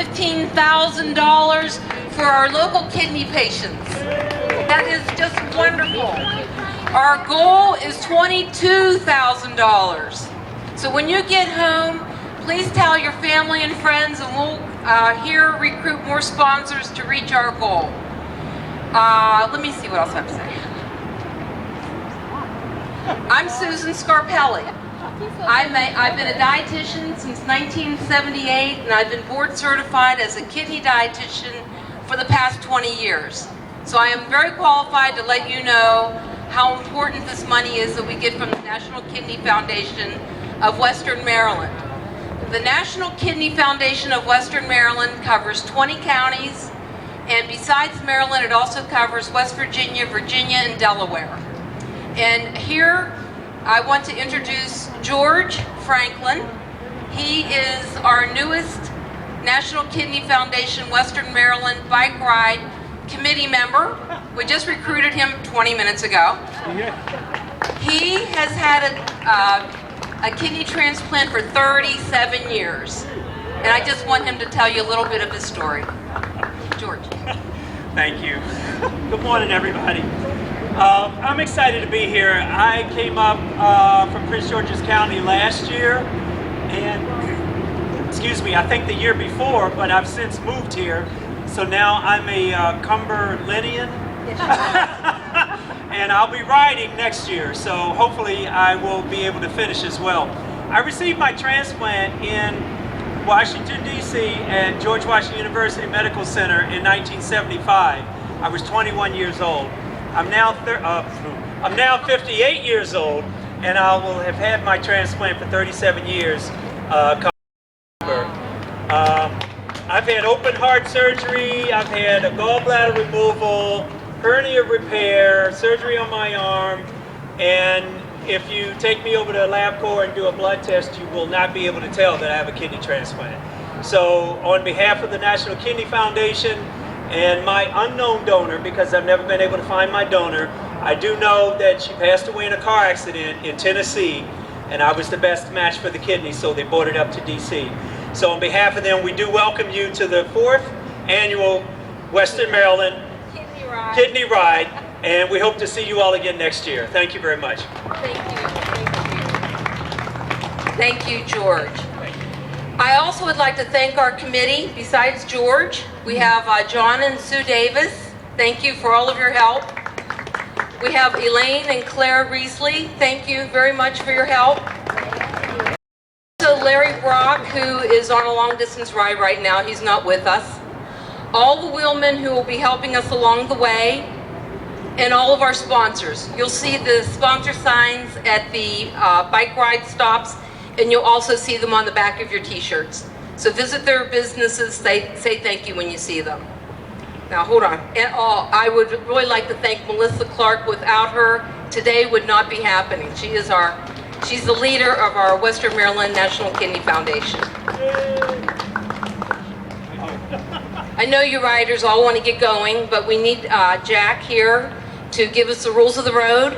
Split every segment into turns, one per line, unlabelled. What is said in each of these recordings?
$15,000 for our local kidney patients. That is just wonderful. Our goal is $22,000. So when you get home, please tell your family and friends, and we'll here recruit more sponsors to reach our goal. Let me see what else I have to say. I'm Susan Scarpelli. I've been a dietitian since 1978, and I've been board certified as a kidney dietitian for the past 20 years. So I am very qualified to let you know how important this money is that we get from the National Kidney Foundation of Western Maryland. The National Kidney Foundation of Western Maryland covers 20 counties, and besides Maryland, it also covers West Virginia, Virginia, and Delaware. And here, I want to introduce George Franklin. He is our newest National Kidney Foundation Western Maryland Bike Ride Committee member. We just recruited him 20 minutes ago. He has had a kidney transplant for 37 years. And I just want him to tell you a little bit of his story. George.
Thank you. Good morning, everybody. I'm excited to be here. I came up from Prince George's County last year, and excuse me, I think the year before, but I've since moved here. So now I'm a Cumberlandian, and I'll be riding next year. So hopefully I will be able to finish as well. I received my transplant in Washington, D.C. at George Washington University Medical Center in 1975. I was 21 years old. I'm now 58 years old, and I will have had my transplant for 37 years. I've had open heart surgery, I've had a gallbladder removal, hernia repair, surgery on my arm, and if you take me over to LabCorp and do a blood test, you will not be able to tell that I have a kidney transplant. So on behalf of the National Kidney Foundation and my unknown donor, because I've never been able to find my donor, I do know that she passed away in a car accident in Tennessee, and I was the best match for the kidney, so they brought it up to DC. So on behalf of them, we do welcome you to the 4th annual Western Maryland Kidney Ride, and we hope to see you all again next year. Thank you very much.
Thank you. Thank you, George. I also would like to thank our committee. Besides George, we have John and Sue Davis. Thank you for all of your help. We have Elaine and Claire Reesley. Thank you very much for your help. Also Larry Brock, who is on a long distance ride right now. He's not with us. All the wheelmen who will be helping us along the way, and all of our sponsors. You'll see the sponsor signs at the bike ride stops, and you'll also see them on the back of your t-shirts. So visit their businesses, say thank you when you see them. Now hold on. And I would really like to thank Melissa Clark. Without her, today would not be happening. She's the leader of our Western Maryland National Kidney Foundation. I know you riders all want to get going, but we need Jack here to give us the rules of the road.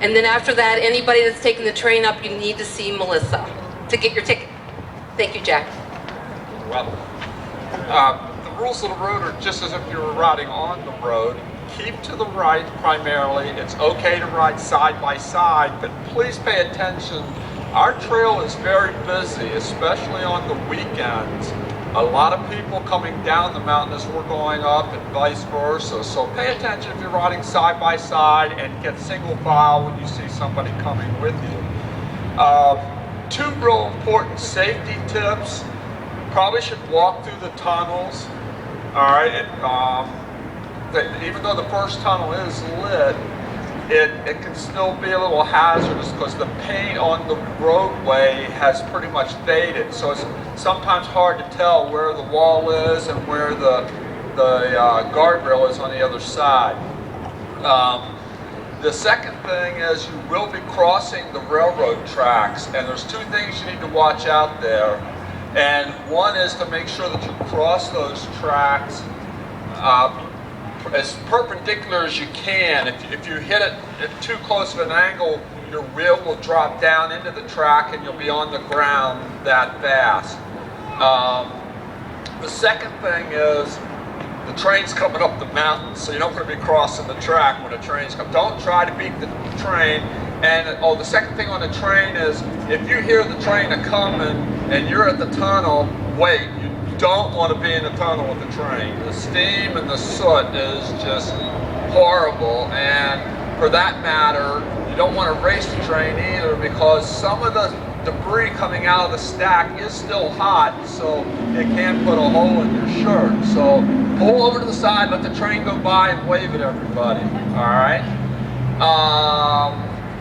And then after that, anybody that's taking the train up, you need to see Melissa to get your ticket. Thank you, Jack.
Well, the rules of the road are just as if you were riding on the road. Keep to the right primarily. It's okay to ride side by side, but please pay attention. Our trail is very busy, especially on the weekends. A lot of people coming down the mountain as we're going up and vice versa. So pay attention if you're riding side by side, and get single file when you see somebody coming with you. 2 real important safety tips. Probably should walk through the tunnels. All right. Even though the first tunnel is lit, it can still be a little hazardous because the paint on the roadway has pretty much faded. So it's sometimes hard to tell where the wall is and where the guardrail is on the other side. The second thing is you will be crossing the railroad tracks, and there's 2 things you need to watch out there. And one is to make sure that you cross those tracks as perpendicular as you can. If you hit it at too close of an angle, your wheel will drop down into the track and you'll be on the ground that fast. The second thing is the train's coming up the mountain, so you don't want to be crossing the track when the train's coming. Don't try to beat the train. And the second thing on the train is if you hear the train coming and you're at the tunnel, wait. You don't want to be in the tunnel with the train. The steam and the soot is just horrible, and for that matter, you don't want to race the train either because some of the debris coming out of the stack is still hot, so it can put a hole in your shirt. So pull over to the side, let the train go by, and wave at everybody. All right.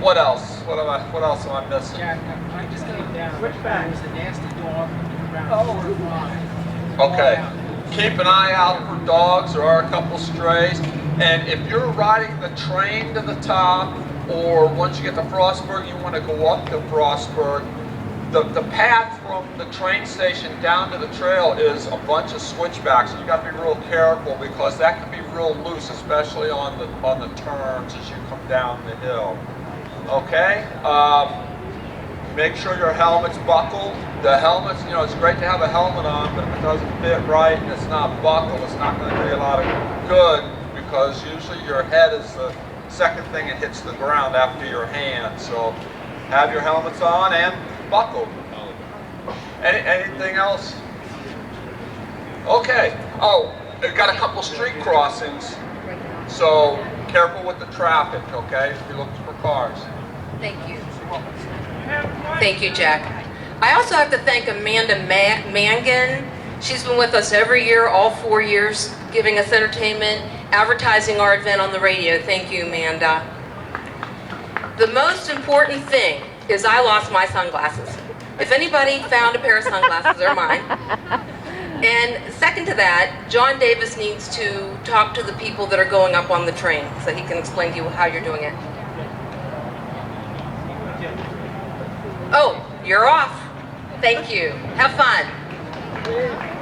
What else? What else am I missing?
Jack, I just came down.
Switch back.
There was a nasty dog around 4 or 5.
Okay. Keep an eye out for dogs. There are a couple strays. And if you're riding the train to the top, or once you get to Frostburg, you want to go up to Frostburg, the path from the train station down to the trail is a bunch of switchbacks. You got to be real careful because that can be real loose, especially on the turns as you come down the hill. Okay. Make sure your helmet's buckled. The helmet's, it's great to have a helmet on, but if it doesn't fit right and it's not buckled, it's not going to do you a lot of good because usually your head is the second thing that hits the ground after your hand. So have your helmets on and buckled. Anything else? Okay. Oh, we've got a couple street crossings. So careful with the traffic, okay? If you're looking for cars.
Thank you. Thank you, Jack. I also have to thank Amanda Mangan. She's been with us every year, all 4 years, giving us entertainment, advertising our event on the radio. Thank you, Amanda. The most important thing is I lost my sunglasses. If anybody found a pair of sunglasses, they're mine. And second to that, John Davis needs to talk to the people that are going up on the train so he can explain to you how you're doing it. Oh, you're off. Thank you. Have fun.